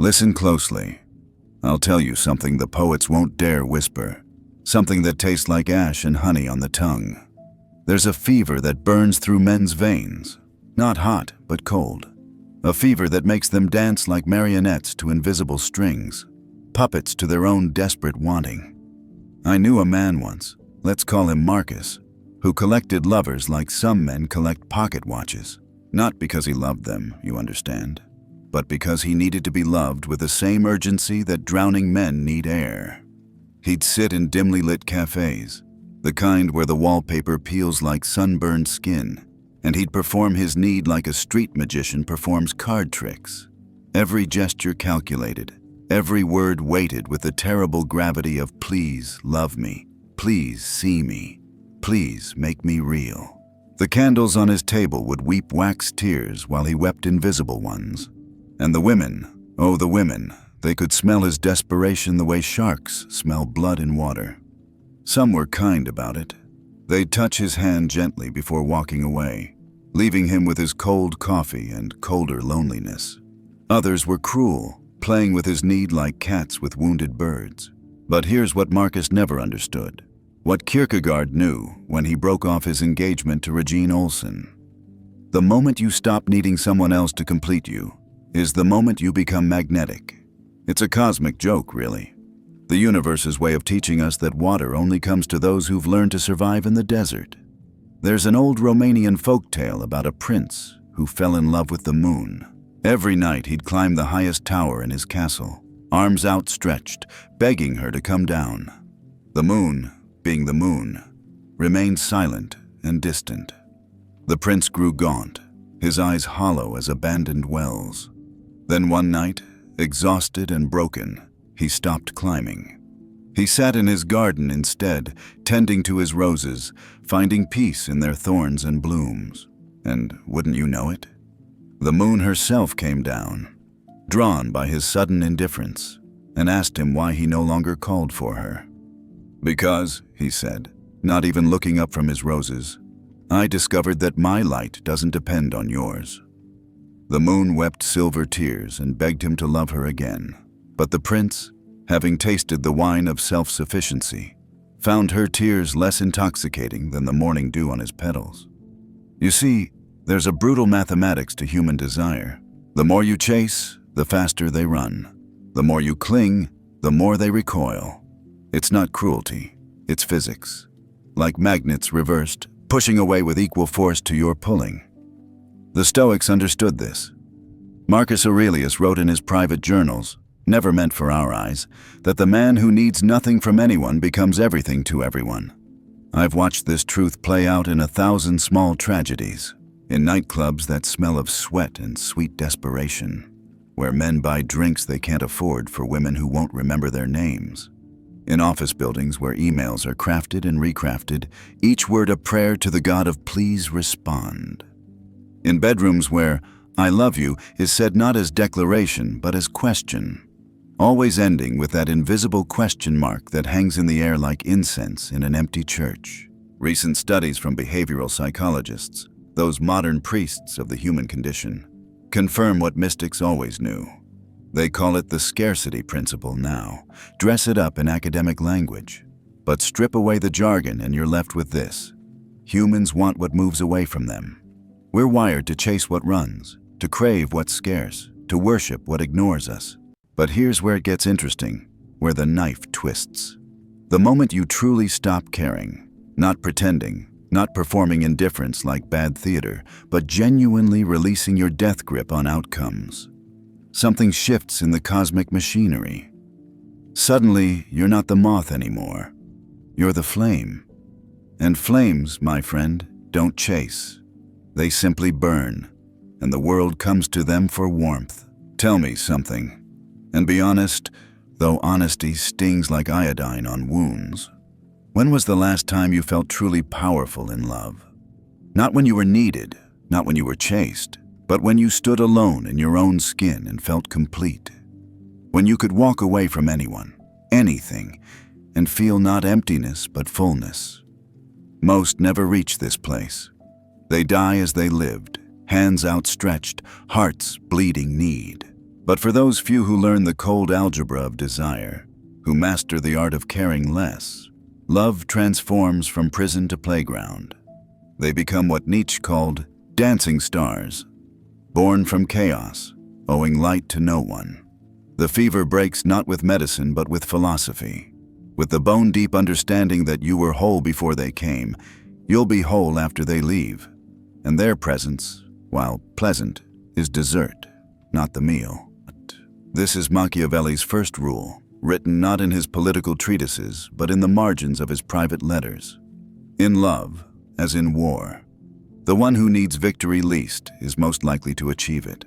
Listen closely. I'll tell you something the poets won't dare whisper, something that tastes like ash and honey on the tongue. There's a fever that burns through men's veins, not hot, but cold. A fever that makes them dance like marionettes to invisible strings, puppets to their own desperate wanting. I knew a man once, let's call him Marcus, who collected lovers like some men collect pocket watches. Not because he loved them, you understand, but because he needed to be loved with the same urgency that drowning men need air. He'd sit in dimly lit cafes, the kind where the wallpaper peels like sunburned skin, and he'd perform his need like a street magician performs card tricks. Every gesture calculated, every word weighted with the terrible gravity of please love me, please see me, please make me real. The candles on his table would weep wax tears while he wept invisible ones. And the women, oh the women, they could smell his desperation the way sharks smell blood in water. Some were kind about it. They'd touch his hand gently before walking away, leaving him with his cold coffee and colder loneliness. Others were cruel, playing with his need like cats with wounded birds. But here's what Marcus never understood. What Kierkegaard knew when he broke off his engagement to Regine Olsen. The moment you stop needing someone else to complete you is the moment you become magnetic. It's a cosmic joke, really. The universe's way of teaching us that water only comes to those who've learned to survive in the desert. There's an old Romanian folktale about a prince who fell in love with the moon. Every night he'd climb the highest tower in his castle, arms outstretched, begging her to come down. The moon, being the moon, remained silent and distant. The prince grew gaunt, his eyes hollow as abandoned wells. Then one night, exhausted and broken, he stopped climbing. He sat in his garden instead, tending to his roses, finding peace in their thorns and blooms. And wouldn't you know it? The moon herself came down, drawn by his sudden indifference, and asked him why he no longer called for her. Because, he said, not even looking up from his roses, I discovered that my light doesn't depend on yours. The moon wept silver tears and begged him to love her again. But the prince, having tasted the wine of self-sufficiency, found her tears less intoxicating than the morning dew on his petals. You see, there's a brutal mathematics to human desire. The more you chase, the faster they run. The more you cling, the more they recoil. It's not cruelty, it's physics. Like magnets reversed, pushing away with equal force to your pulling. The Stoics understood this. Marcus Aurelius wrote in his private journals, never meant for our eyes, that the man who needs nothing from anyone becomes everything to everyone. I've watched this truth play out in 1,000 small tragedies, in nightclubs that smell of sweat and sweet desperation, where men buy drinks they can't afford for women who won't remember their names, in office buildings where emails are crafted and recrafted, each word a prayer to the God of please respond, in bedrooms where I love you is said not as declaration but as question, always ending with that invisible question mark that hangs in the air like incense in an empty church. Recent studies from behavioral psychologists, those modern priests of the human condition, confirm what mystics always knew. They call it the scarcity principle now, dress it up in academic language, but strip away the jargon and you're left with this. Humans want what moves away from them. We're wired to chase what runs, to crave what's scarce, to worship what ignores us. But here's where it gets interesting, where the knife twists. The moment you truly stop caring, not pretending, not performing indifference like bad theater, but genuinely releasing your death grip on outcomes, something shifts in the cosmic machinery. Suddenly, you're not the moth anymore. You're the flame. And flames, my friend, don't chase. They simply burn, and the world comes to them for warmth. Tell me something. And be honest, though honesty stings like iodine on wounds. When was the last time you felt truly powerful in love? Not when you were needed, not when you were chased, but when you stood alone in your own skin and felt complete. When you could walk away from anyone, anything, and feel not emptiness but fullness. Most never reach this place. They die as they lived, hands outstretched, hearts bleeding need. But for those few who learn the cold algebra of desire, who master the art of caring less, love transforms from prison to playground. They become what Nietzsche called dancing stars, born from chaos, owing light to no one. The fever breaks not with medicine but with philosophy. With the bone-deep understanding that you were whole before they came, you'll be whole after they leave. And their presence, while pleasant, is dessert, not the meal. This is Machiavelli's first rule, written not in his political treatises, but in the margins of his private letters. In love, as in war, the one who needs victory least is most likely to achieve it.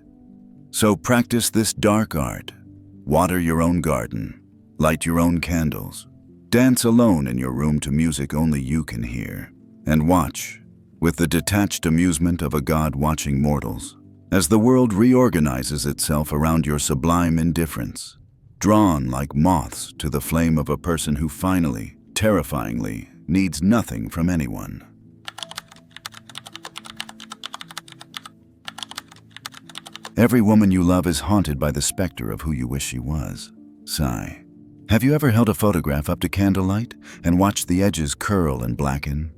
So practice this dark art. Water your own garden, light your own candles, dance alone in your room to music only you can hear, and watch, with the detached amusement of a god watching mortals, as the world reorganizes itself around your sublime indifference, drawn like moths to the flame of a person who finally, terrifyingly, needs nothing from anyone. Every woman you love is haunted by the specter of who you wish she was. Sigh. Have you ever held a photograph up to candlelight and watched the edges curl and blacken?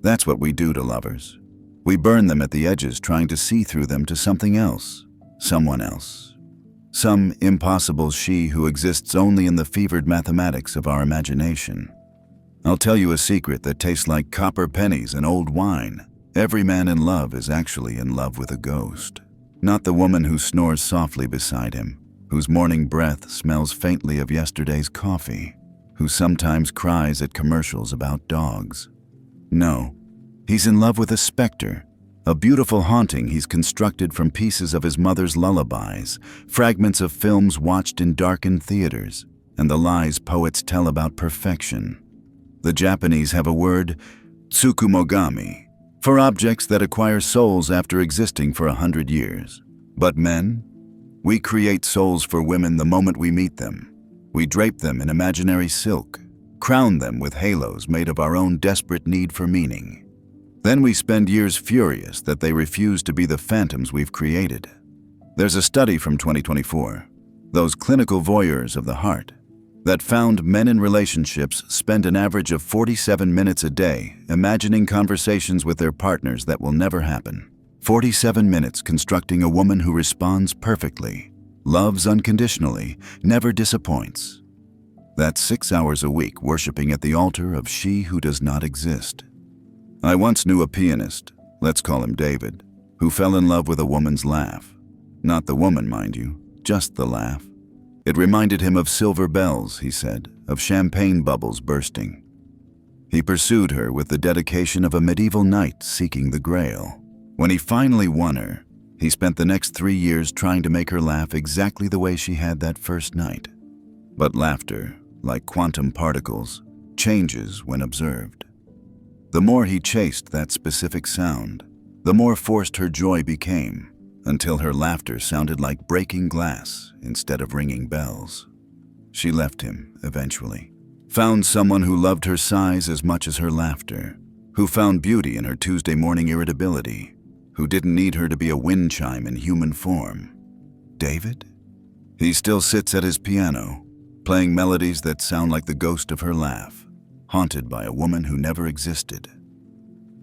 That's what we do to lovers. We burn them at the edges, trying to see through them to something else, someone else. Some impossible she who exists only in the fevered mathematics of our imagination. I'll tell you a secret that tastes like copper pennies and old wine. Every man in love is actually in love with a ghost. Not the woman who snores softly beside him, whose morning breath smells faintly of yesterday's coffee, who sometimes cries at commercials about dogs. No, he's in love with a specter, a beautiful haunting he's constructed from pieces of his mother's lullabies, fragments of films watched in darkened theaters, and the lies poets tell about perfection. The Japanese have a word, tsukumogami, for objects that acquire souls after existing for 100 years. But men? We create souls for women the moment we meet them. We drape them in imaginary silk, crown them with halos made of our own desperate need for meaning. Then we spend years furious that they refuse to be the phantoms we've created. There's a study from 2024, those clinical voyeurs of the heart, that found men in relationships spend an average of 47 minutes a day imagining conversations with their partners that will never happen. 47 minutes constructing a woman who responds perfectly, loves unconditionally, never disappoints. That's 6 hours a week worshiping at the altar of she who does not exist. I once knew a pianist, let's call him David, who fell in love with a woman's laugh. Not the woman, mind you, just the laugh. It reminded him of silver bells, he said, of champagne bubbles bursting. He pursued her with the dedication of a medieval knight seeking the Grail. When he finally won her, he spent the next 3 years trying to make her laugh exactly the way she had that first night. But laughter, like quantum particles, changes when observed. The more he chased that specific sound, the more forced her joy became, until her laughter sounded like breaking glass instead of ringing bells. She left him, eventually. Found someone who loved her sighs as much as her laughter, who found beauty in her Tuesday morning irritability, who didn't need her to be a wind chime in human form. David? He still sits at his piano, playing melodies that sound like the ghost of her laugh, haunted by a woman who never existed.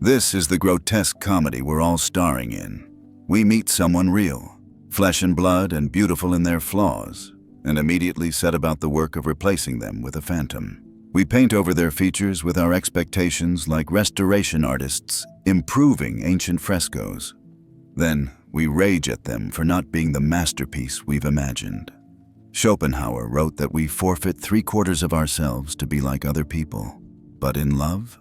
This is the grotesque comedy we're all starring in. We meet someone real, flesh and blood and beautiful in their flaws, and immediately set about the work of replacing them with a phantom. We paint over their features with our expectations like restoration artists improving ancient frescoes. Then we rage at them for not being the masterpiece we've imagined. Schopenhauer wrote that we forfeit 3/4 of ourselves to be like other people. But in love,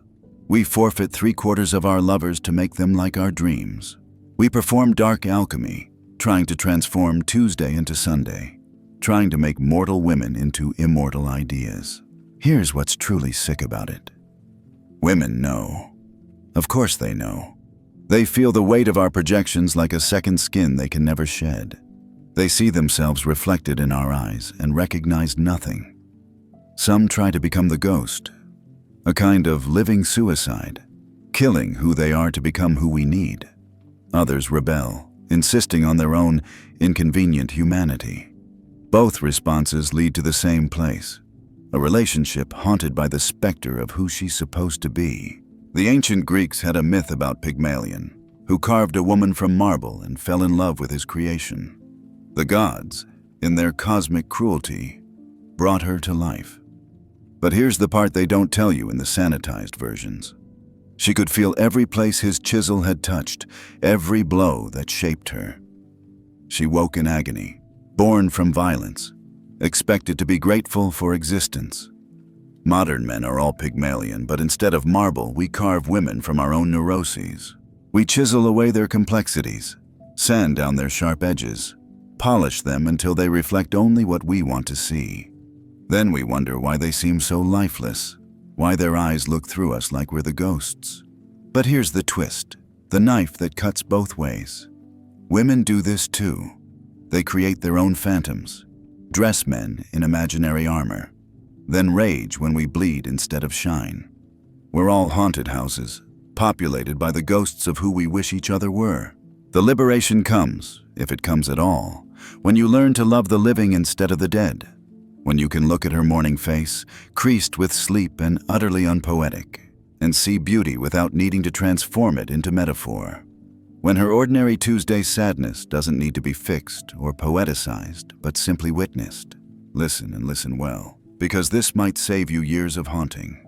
we forfeit 3/4 of our lovers to make them like our dreams. We perform dark alchemy, trying to transform Tuesday into Sunday, trying to make mortal women into immortal ideas. Here's what's truly sick about it. Women know. Of course they know. They feel the weight of our projections like a second skin they can never shed. They see themselves reflected in our eyes and recognize nothing. Some try to become the ghost, a kind of living suicide, killing who they are to become who we need. Others rebel, insisting on their own inconvenient humanity. Both responses lead to the same place, a relationship haunted by the specter of who she's supposed to be. The ancient Greeks had a myth about Pygmalion, who carved a woman from marble and fell in love with his creation. The gods, in their cosmic cruelty, brought her to life. But here's the part they don't tell you in the sanitized versions. She could feel every place his chisel had touched, every blow that shaped her. She woke in agony, born from violence, expected to be grateful for existence. Modern men are all Pygmalion, but instead of marble, we carve women from our own neuroses. We chisel away their complexities, sand down their sharp edges, polish them until they reflect only what we want to see. Then we wonder why they seem so lifeless, why their eyes look through us like we're the ghosts. But here's the twist, the knife that cuts both ways. Women do this too. They create their own phantoms, dress men in imaginary armor, then rage when we bleed instead of shine. We're all haunted houses, populated by the ghosts of who we wish each other were. The liberation comes, if it comes at all, when you learn to love the living instead of the dead, when you can look at her morning face, creased with sleep and utterly unpoetic, and see beauty without needing to transform it into metaphor. When her ordinary Tuesday sadness doesn't need to be fixed or poeticized, but simply witnessed. Listen and listen well, because this might save you years of haunting.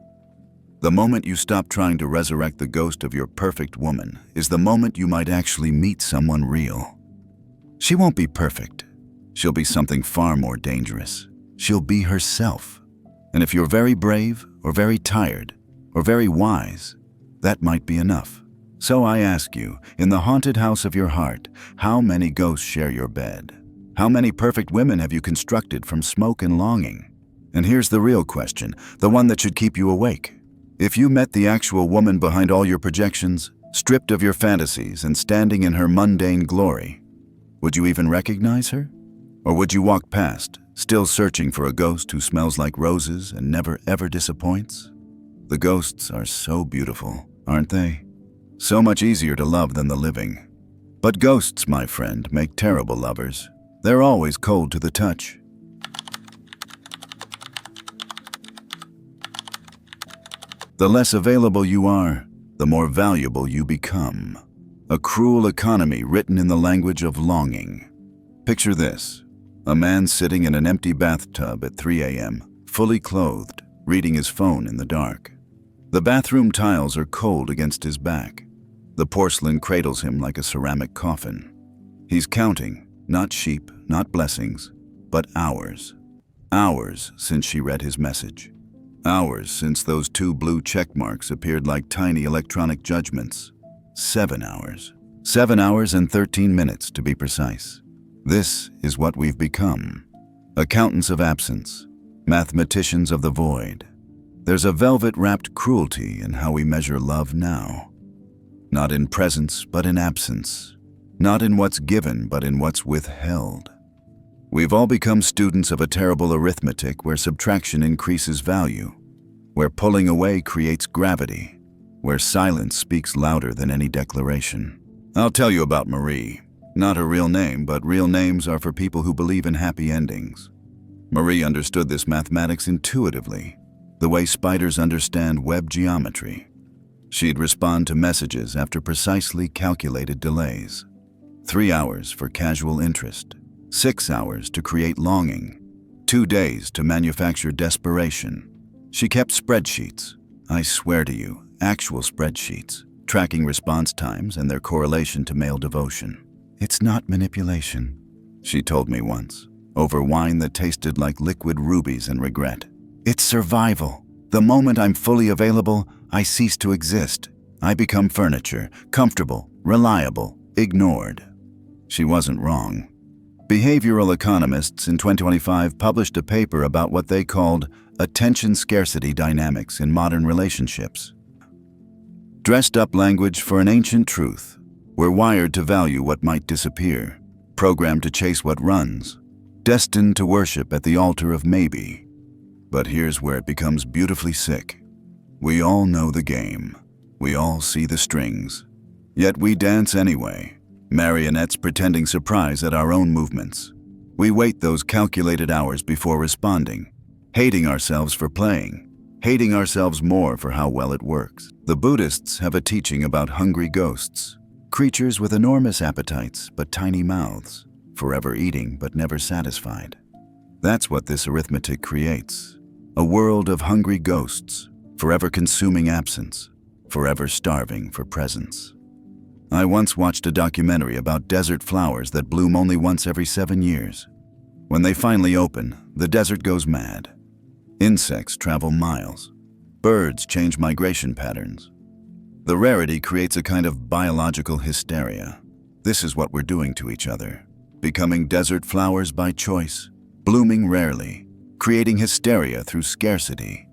The moment you stop trying to resurrect the ghost of your perfect woman is the moment you might actually meet someone real. She won't be perfect. She'll be something far more dangerous. She'll be herself. And if you're very brave, or very tired, or very wise, that might be enough. So I ask you, in the haunted house of your heart, how many ghosts share your bed? How many perfect women have you constructed from smoke and longing? And here's the real question, the one that should keep you awake. If you met the actual woman behind all your projections, stripped of your fantasies and standing in her mundane glory, would you even recognize her? Or would you walk past, still searching for a ghost who smells like roses and never ever disappoints? The ghosts are so beautiful, aren't they? So much easier to love than the living. But ghosts, my friend, make terrible lovers. They're always cold to the touch. The less available you are, the more valuable you become. A cruel economy written in the language of longing. Picture this, a man sitting in an empty bathtub at 3 a.m., fully clothed, reading his phone in the dark. The bathroom tiles are cold against his back. The porcelain cradles him like a ceramic coffin. He's counting, not sheep, not blessings, but hours. Hours since she read his message. Hours since those 2 blue check marks appeared like tiny electronic judgments. 7 hours. 7 hours and 13 minutes to be precise. This is what we've become. Accountants of absence. Mathematicians of the void. There's a velvet-wrapped cruelty in how we measure love now. Not in presence, but in absence. Not in what's given, but in what's withheld. We've all become students of a terrible arithmetic where subtraction increases value, where pulling away creates gravity, where silence speaks louder than any declaration. I'll tell you about Marie. Not her real name, but real names are for people who believe in happy endings. Marie understood this mathematics intuitively, the way spiders understand web geometry. She'd respond to messages after precisely calculated delays. 3 hours for casual interest. 6 hours to create longing, 2 days to manufacture desperation. She kept spreadsheets, I swear to you, actual spreadsheets, tracking response times and their correlation to male devotion. It's not manipulation, she told me once, over wine that tasted like liquid rubies and regret. It's survival. The moment I'm fully available, I cease to exist. I become furniture, comfortable, reliable, ignored. She wasn't wrong. Behavioral economists in 2025 published a paper about what they called attention scarcity dynamics in modern relationships. Dressed up language for an ancient truth. We're wired to value what might disappear, programmed to chase what runs, destined to worship at the altar of maybe. But here's where it becomes beautifully sick. We all know the game. We all see the strings. Yet we dance anyway. Marionettes pretending surprise at our own movements. We wait those calculated hours before responding, hating ourselves for playing, hating ourselves more for how well it works. The Buddhists have a teaching about hungry ghosts, creatures with enormous appetites but tiny mouths, forever eating but never satisfied. That's what this arithmetic creates. A world of hungry ghosts, forever consuming absence, forever starving for presence. I once watched a documentary about desert flowers that bloom only once every 7 years. When they finally open, the desert goes mad. Insects travel miles. Birds change migration patterns. The rarity creates a kind of biological hysteria. This is what we're doing to each other, becoming desert flowers by choice, blooming rarely, creating hysteria through scarcity.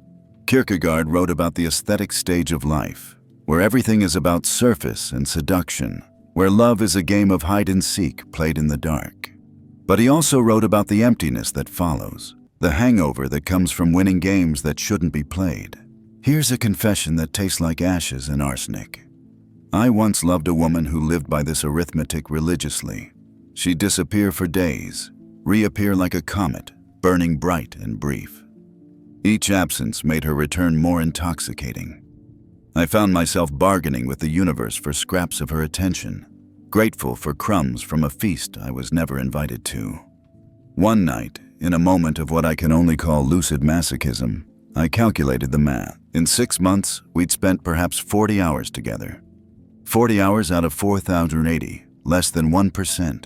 Kierkegaard wrote about the aesthetic stage of life, where everything is about surface and seduction, where love is a game of hide-and-seek played in the dark. But he also wrote about the emptiness that follows, the hangover that comes from winning games that shouldn't be played. Here's a confession that tastes like ashes and arsenic. I once loved a woman who lived by this arithmetic religiously. She'd disappear for days, reappear like a comet, burning bright and brief. Each absence made her return more intoxicating. I found myself bargaining with the universe for scraps of her attention, grateful for crumbs from a feast I was never invited to. One night, in a moment of what I can only call lucid masochism, I calculated the math. In 6 months, we'd spent perhaps 40 hours together. 40 hours out of 4,080, less than 1%.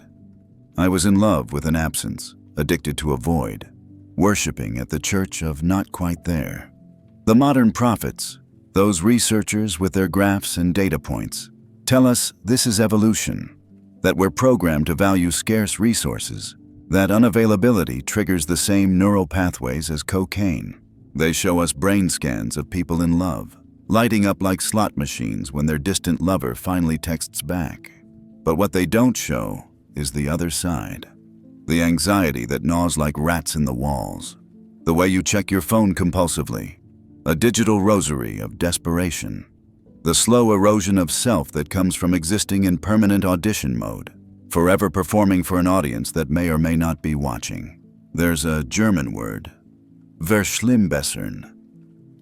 I was in love with an absence, addicted to a void, worshipping at the church of not quite there. The modern prophets, those researchers with their graphs and data points, tell us this is evolution, that we're programmed to value scarce resources, that unavailability triggers the same neural pathways as cocaine. They show us brain scans of people in love, lighting up like slot machines when their distant lover finally texts back. But what they don't show is the other side. The anxiety that gnaws like rats in the walls. The way you check your phone compulsively. A digital rosary of desperation. The slow erosion of self that comes from existing in permanent audition mode, forever performing for an audience that may or may not be watching. There's a German word, verschlimmbessern,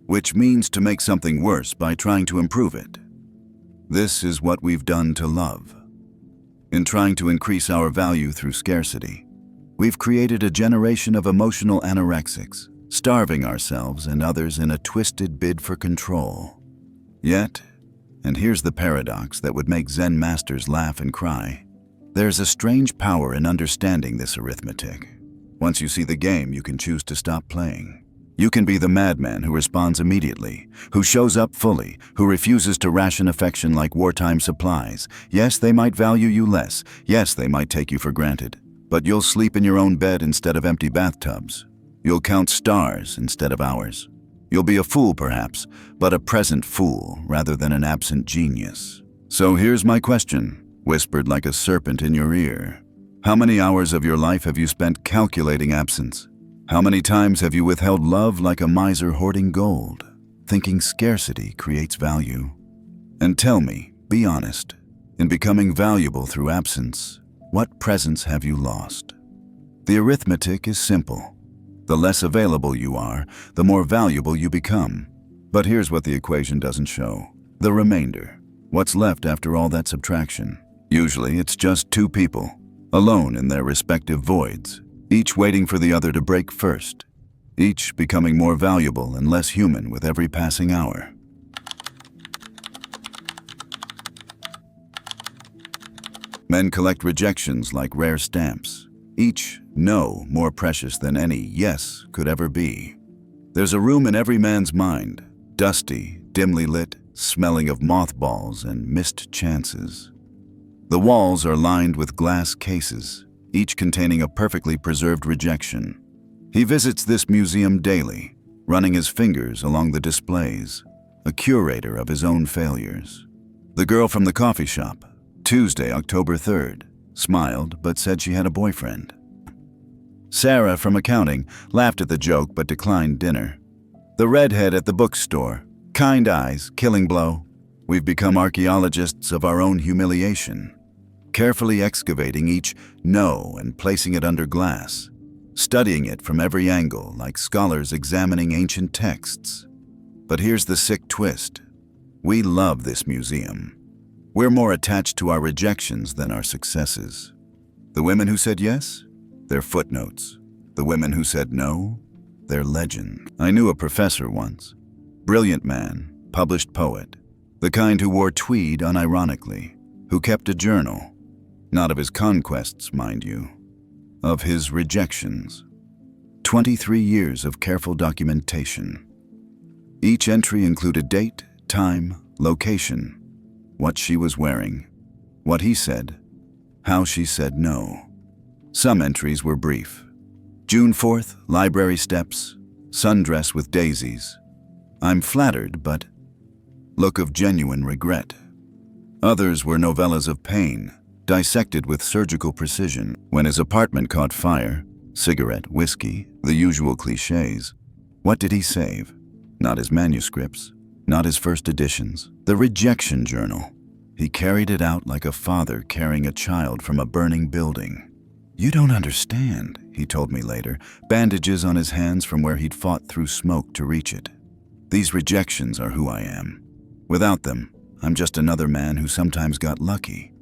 which means to make something worse by trying to improve it. This is what we've done to love. In trying to increase our value through scarcity, we've created a generation of emotional anorexics, starving ourselves and others in a twisted bid for control. Yet, and here's the paradox that would make Zen masters laugh and cry, there's a strange power in understanding this arithmetic. Once you see the game, you can choose to stop playing. You can be the madman who responds immediately, who shows up fully, who refuses to ration affection like wartime supplies. Yes, they might value you less. Yes, they might take you for granted. But you'll sleep in your own bed instead of empty bathtubs. You'll count stars instead of hours. You'll be a fool, perhaps, but a present fool rather than an absent genius. So here's my question, whispered like a serpent in your ear. How many hours of your life have you spent calculating absence? How many times have you withheld love like a miser hoarding gold, thinking scarcity creates value? And tell me, be honest, in becoming valuable through absence, what presence have you lost? The arithmetic is simple. The less available you are, the more valuable you become. But here's what the equation doesn't show. The remainder. What's left after all that subtraction? Usually it's just two people, alone in their respective voids, each waiting for the other to break first, each becoming more valuable and less human with every passing hour. Men collect rejections like rare stamps, each no more precious than any yes could ever be. There's a room in every man's mind, dusty, dimly lit, smelling of mothballs and missed chances. The walls are lined with glass cases, each containing a perfectly preserved rejection. He visits this museum daily, running his fingers along the displays, a curator of his own failures. The girl from the coffee shop, Tuesday, October 3rd, smiled but said she had a boyfriend. Sarah from accounting laughed at the joke but declined dinner. The redhead at the bookstore, kind eyes, killing blow. We've become archaeologists of our own humiliation. carefully excavating each no and placing it under glass, studying it from every angle like scholars examining ancient texts. But here's the sick twist. We love this museum. We're more attached to our rejections than our successes. The women who said yes, they're footnotes. The women who said no, they're legend. I knew a professor once. Brilliant man, published poet. The kind who wore tweed unironically, who kept a journal. Not of his conquests, mind you. Of his rejections. 23 years of careful documentation. Each entry included date, time, location, what she was wearing, what he said, how she said no. Some entries were brief. June 4th, library steps, sundress with daisies. I'm flattered, but look of genuine regret. Others were novellas of pain, dissected with surgical precision. When his apartment caught fire, cigarette, whiskey, the usual cliches, what did he save? Not his manuscripts, not his first editions, the rejection journal. He carried it out like a father carrying a child from a burning building. You don't understand, he told me later, bandages on his hands from where he'd fought through smoke to reach it. These rejections are who I am. Without them, I'm just another man who sometimes got lucky.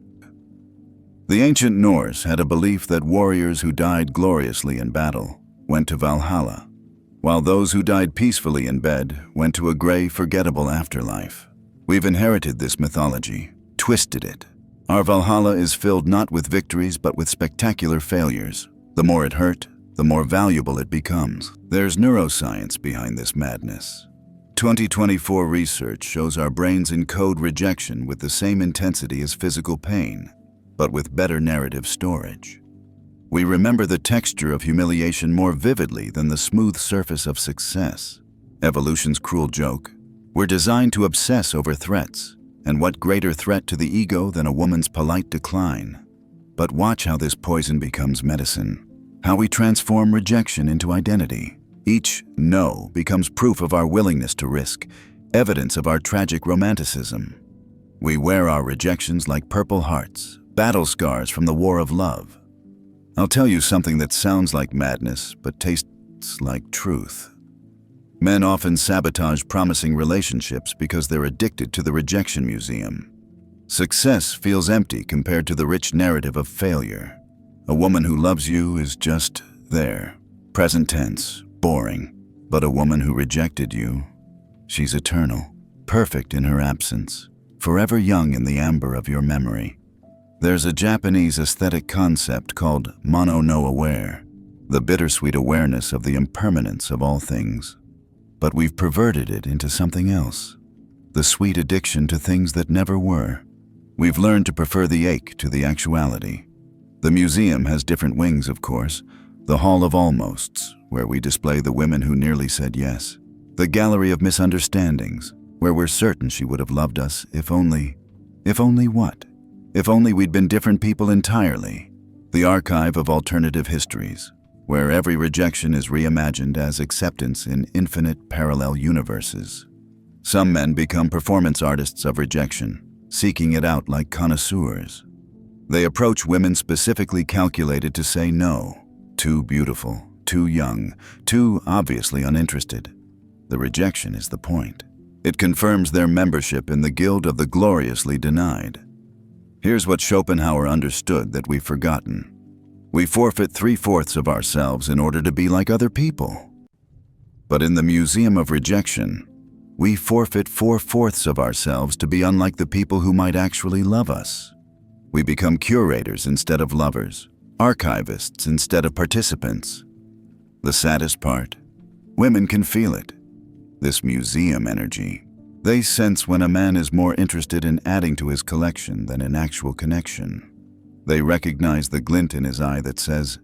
The ancient Norse had a belief that warriors who died gloriously in battle went to Valhalla, while those who died peacefully in bed went to a gray, forgettable afterlife. We've inherited this mythology, twisted it. Our Valhalla is filled not with victories but with spectacular failures. The more it hurt, the more valuable it becomes. There's neuroscience behind this madness. 2024 research shows our brains encode rejection with the same intensity as physical pain, but with better narrative storage. We remember the texture of humiliation more vividly than the smooth surface of success. Evolution's cruel joke. We're designed to obsess over threats, and what greater threat to the ego than a woman's polite decline? But watch how this poison becomes medicine, how we transform rejection into identity. Each no becomes proof of our willingness to risk, evidence of our tragic romanticism. We wear our rejections like purple hearts, battle scars from the war of love. I'll tell you something that sounds like madness, but tastes like truth. Men often sabotage promising relationships because they're addicted to the rejection museum. Success feels empty compared to the rich narrative of failure. A woman who loves you is just there, present tense, boring. But a woman who rejected you, she's eternal, perfect in her absence, forever young in the amber of your memory. There's a Japanese aesthetic concept called mono no aware, the bittersweet awareness of the impermanence of all things. But we've perverted it into something else, the sweet addiction to things that never were. We've learned to prefer the ache to the actuality. The museum has different wings, of course. The Hall of Almosts, where we display the women who nearly said yes. The Gallery of Misunderstandings, where we're certain she would have loved us if only what? If only we'd been different people entirely. The Archive of Alternative Histories, where every rejection is reimagined as acceptance in infinite parallel universes. Some men become performance artists of rejection, seeking it out like connoisseurs. They approach women specifically calculated to say no, too beautiful, too young, too obviously uninterested. The rejection is the point. It confirms their membership in the Guild of the Gloriously Denied. Here's what Schopenhauer understood that we've forgotten. We forfeit 3/4 of ourselves in order to be like other people. But in the museum of rejection, we forfeit 4/4 of ourselves to be unlike the people who might actually love us. We become curators instead of lovers, archivists instead of participants. The saddest part, women can feel it. This museum energy. They sense when a man is more interested in adding to his collection than in actual connection. They recognize the glint in his eye that says,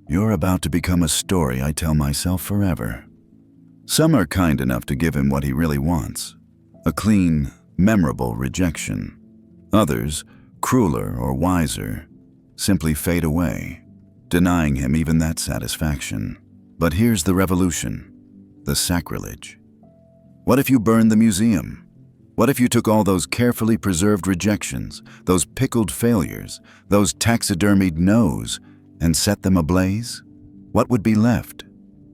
"You're about to become a story I tell myself forever." Some are kind enough to give him what he really wants, a clean, memorable rejection. Others, crueler or wiser, simply fade away, denying him even that satisfaction. But here's the revolution, the sacrilege. What if you burn the museum? What if you took all those carefully preserved rejections, those pickled failures, those taxidermied no's, and set them ablaze? What would be left?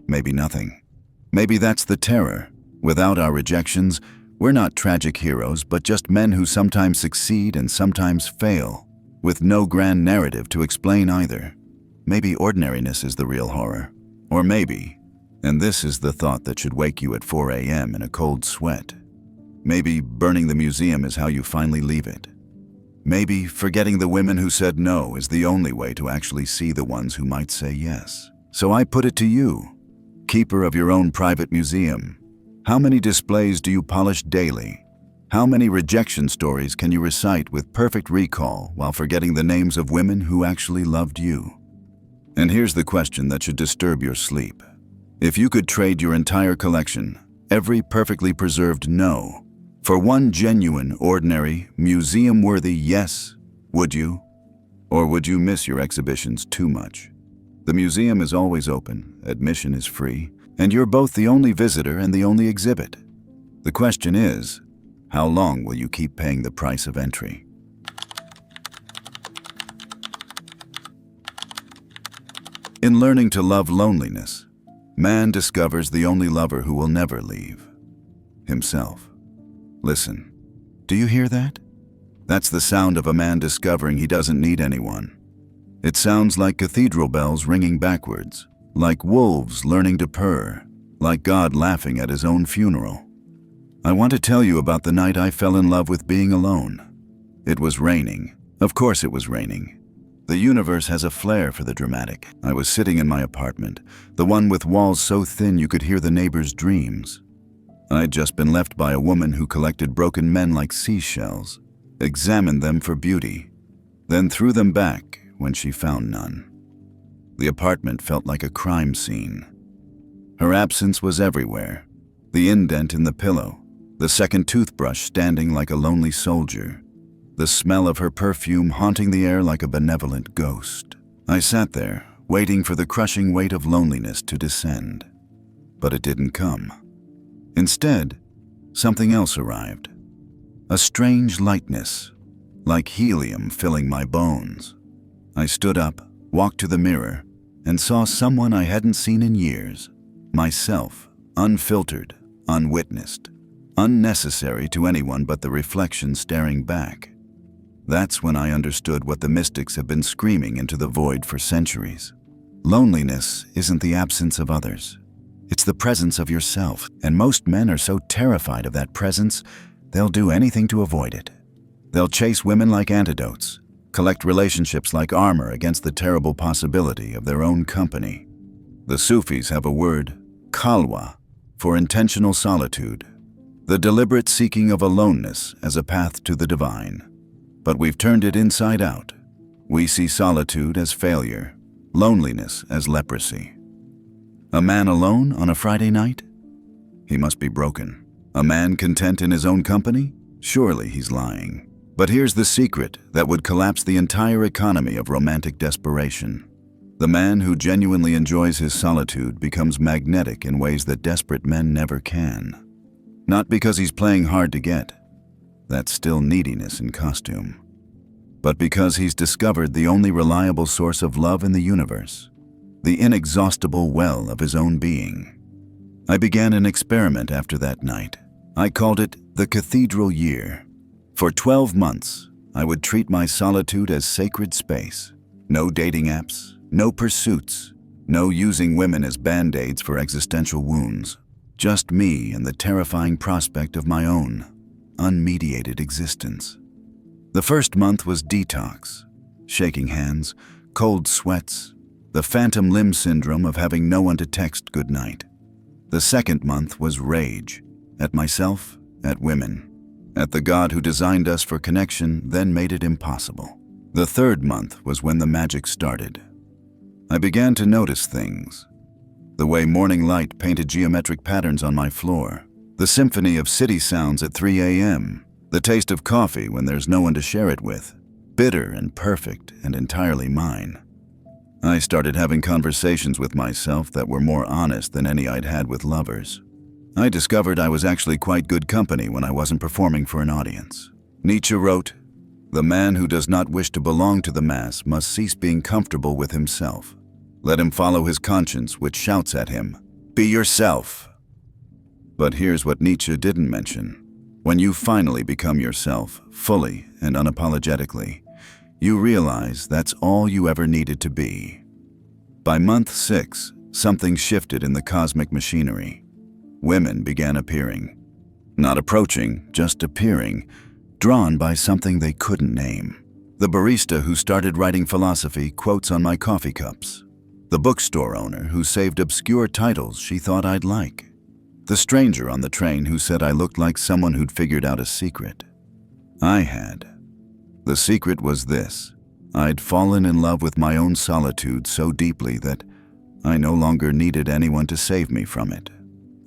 Maybe nothing. Maybe that's the terror. Without our rejections, we're not tragic heroes, but just men who sometimes succeed and sometimes fail, with no grand narrative to explain either. Maybe ordinariness is the real horror. Or maybe, and this is the thought that should wake you at 4 a.m. in a cold sweat, maybe burning the museum is how you finally leave it. Maybe forgetting the women who said no is the only way to actually see the ones who might say yes. So I put it to you, keeper of your own private museum. How many displays do you polish daily? How many rejection stories can you recite with perfect recall while forgetting the names of women who actually loved you? And here's the question that should disturb your sleep. If you could trade your entire collection, every perfectly preserved no, for one genuine, ordinary, museum-worthy yes, would you? Or would you miss your exhibitions too much? The museum is always open, admission is free, and you're both the only visitor and the only exhibit. The question is, how long will you keep paying the price of entry? In learning to love loneliness, man discovers the only lover who will never leave: himself. Listen, do you hear that? That's the sound of a man discovering he doesn't need anyone. It sounds like cathedral bells ringing backwards, like wolves learning to purr, like God laughing at his own funeral. I want to tell you about the night I fell in love with being alone. It was raining. Of course it was raining. The universe has a flair for the dramatic. I was sitting in my apartment, the one with walls so thin you could hear the neighbors' dreams. I'd just been left by a woman who collected broken men like seashells, examined them for beauty, then threw them back when she found none. The apartment felt like a crime scene. Her absence was everywhere. The indent in the pillow, the second toothbrush standing like a lonely soldier, the smell of her perfume haunting the air like a benevolent ghost. I sat there, waiting for the crushing weight of loneliness to descend. But it didn't come. Instead, something else arrived. A strange lightness, like helium filling my bones. I stood up, walked to the mirror, and saw someone I hadn't seen in years. Myself, unfiltered, unwitnessed, unnecessary to anyone but the reflection staring back. That's when I understood what the mystics have been screaming into the void for centuries. Loneliness isn't the absence of others. It's the presence of yourself, and most men are so terrified of that presence, they'll do anything to avoid it. They'll chase women like antidotes, collect relationships like armor against the terrible possibility of their own company. The Sufis have a word, khalwa, for intentional solitude, the deliberate seeking of aloneness as a path to the divine. But we've turned it inside out. We see solitude as failure, loneliness as leprosy. A man alone on a Friday night? He must be broken. A man content in his own company? Surely he's lying. But here's the secret that would collapse the entire economy of romantic desperation. The man who genuinely enjoys his solitude becomes magnetic in ways that desperate men never can. Not because he's playing hard to get. That's still neediness in costume. But because he's discovered the only reliable source of love in the universe, the inexhaustible well of his own being. I began an experiment after that night. I called it the Cathedral Year. For 12 months, I would treat my solitude as sacred space. No dating apps, no pursuits, no using women as band-aids for existential wounds. Just me and the terrifying prospect of my own unmediated existence. The first month was detox, shaking hands, cold sweats, the phantom limb syndrome of having no one to text goodnight. The second month was rage, at myself, at women, at the God who designed us for connection, then made it impossible. The third month was when the magic started. I began to notice things. The way morning light painted geometric patterns on my floor, the symphony of city sounds at 3 a.m., the taste of coffee when there's no one to share it with, bitter and perfect and entirely mine. I started having conversations with myself that were more honest than any I'd had with lovers. I discovered I was actually quite good company when I wasn't performing for an audience. Nietzsche wrote, "The man who does not wish to belong to the mass must cease being comfortable with himself. Let him follow his conscience, which shouts at him, 'Be yourself.'" But here's what Nietzsche didn't mention. When you finally become yourself, fully and unapologetically, you realize that's all you ever needed to be. By month 6, something shifted in the cosmic machinery. Women began appearing. Not approaching, just appearing, drawn by something they couldn't name. The barista who started writing philosophy quotes on my coffee cups. The bookstore owner who saved obscure titles she thought I'd like. The stranger on the train who said I looked like someone who'd figured out a secret. I had. The secret was this. I'd fallen in love with my own solitude so deeply that I no longer needed anyone to save me from it.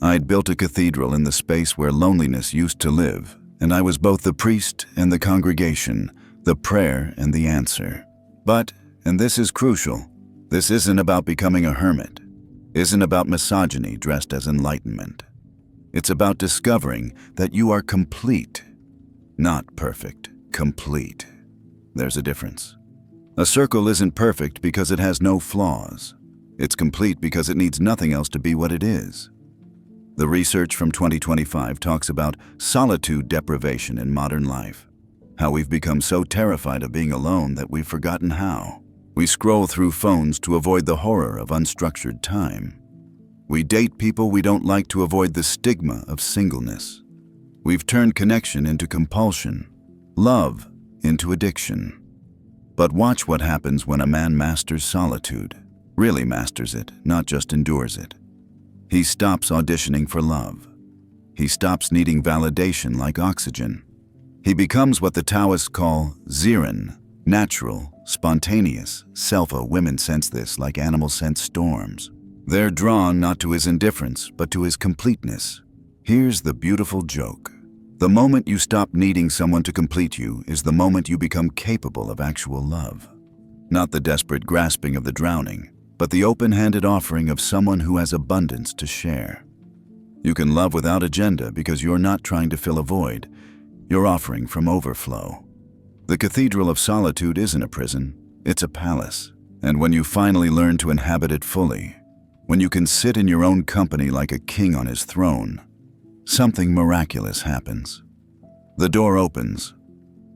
I'd built a cathedral in the space where loneliness used to live, and I was both the priest and the congregation, the prayer and the answer. But, and this is crucial, this isn't about becoming a hermit, isn't about misogyny dressed as enlightenment. It's about discovering that you are complete, not perfect, complete. There's a difference. A circle isn't perfect because it has no flaws. It's complete because it needs nothing else to be what it is. The research from 2025 talks about solitude deprivation in modern life. How we've become so terrified of being alone that we've forgotten how. We scroll through phones to avoid the horror of unstructured time. We date people we don't like to avoid the stigma of singleness. We've turned connection into compulsion, love into addiction. But watch what happens when a man masters solitude, really masters it, not just endures it. He stops auditioning for love. He stops needing validation like oxygen. He becomes what the Taoists call Ziran, natural, spontaneous, self-a. Women sense this like animals sense storms. They're drawn not to his indifference, but to his completeness. Here's the beautiful joke. The moment you stop needing someone to complete you is the moment you become capable of actual love. Not the desperate grasping of the drowning, but the open-handed offering of someone who has abundance to share. You can love without agenda because you're not trying to fill a void. You're offering from overflow. The Cathedral of Solitude isn't a prison, it's a palace. And when you finally learn to inhabit it fully, when you can sit in your own company like a king on his throne, something miraculous happens. The door opens,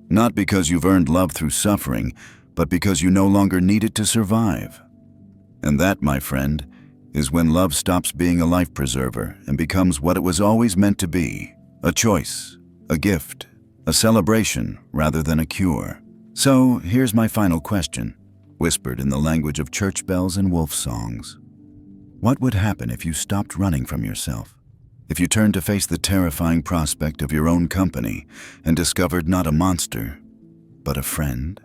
not because you've earned love through suffering, but because you no longer need it to survive. And that, my friend, is when love stops being a life preserver and becomes what it was always meant to be, a choice, a gift, a celebration rather than a cure. So here's my final question, whispered in the language of church bells and wolf songs. What would happen if you stopped running from yourself? If you turned to face the terrifying prospect of your own company and discovered not a monster, but a friend?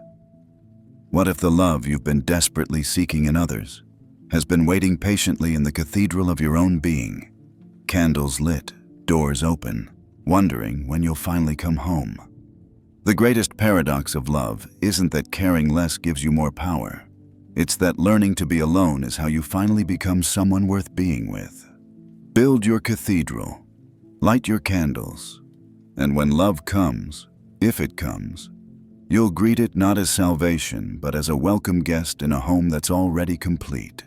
What if the love you've been desperately seeking in others has been waiting patiently in the cathedral of your own being, candles lit, doors open, wondering when you'll finally come home? The greatest paradox of love isn't that caring less gives you more power. It's that learning to be alone is how you finally become someone worth being with. Build your cathedral, light your candles, and when love comes, if it comes, you'll greet it not as salvation, but as a welcome guest in a home that's already complete.